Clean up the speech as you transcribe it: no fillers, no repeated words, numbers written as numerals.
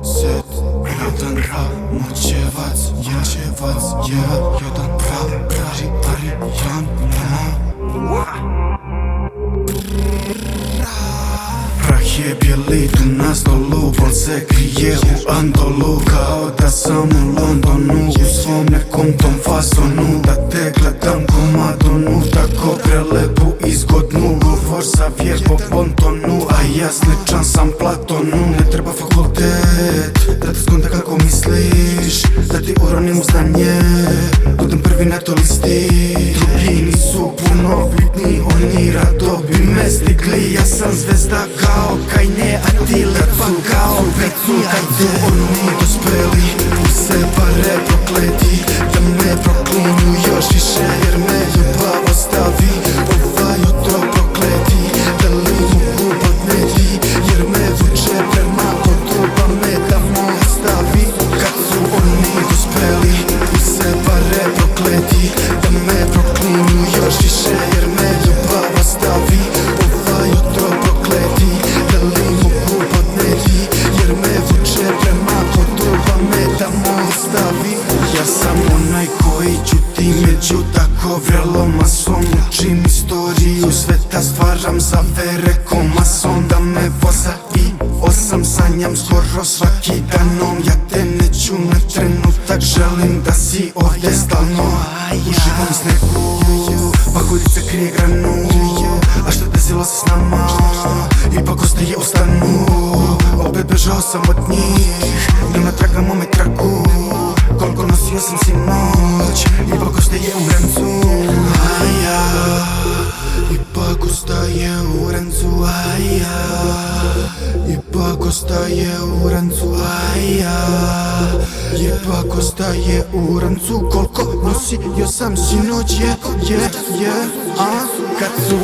Set, jedan moćevac, jedan pravi Jan. Prah je bijeli tu na stolu, bol se krije u Andolu. Kao da sam u Londonu, u svom nekom tom fasonu. Da te gledam ko Madonu, tako prelepu i zgodnu. Govor savje po pontonu, a ja sličan sam Platonu. Ne treba fakultet, da te skonta kako misliš, da ti uronim u znanje, budem prvi na to listi. Drugi nisu puno bitni, oni rado bi me stigli. Ja sam zvezda kao Kanye, a ti lepa kao Britney. Kad su oni dospeli, u se pare prokleti, da me proklinju još više jer me ljubav ostavi. Ovaj jutro prokleti, da li mogu podneti, jer me vuče prema potuba me da mu ostavi. Kad su oni dospeli, u se pare prokleti, da me proklinju još više jer me ljubav ostavi. Ovaj jutro prokleti, da li mogu podneti, jer me vuče prema potuba me da mu ostavi. Ja sam onaj koji ćuti među tako vrelom masom. Učim istoriju sveta, stvaram zavere ko mason. Da me voza i osam sanjam skoro svaki danom. Ja te neću na trenutak, želim da si ovdje stalno. Uživam u snegu, pahuljice krije granu. A što desilo se s nama, ipak ostaje u stanu. Opet bežao sam od njih, nema traga mome tragu. Koliko nosio sam sinoć, ipak ostaje u rencu. A ja, ipak ostaje u rencu. A ja, ipak ostaje u rencu. A ja, ipak ostaje u rencu. Koliko nosio sam sinoć, kad su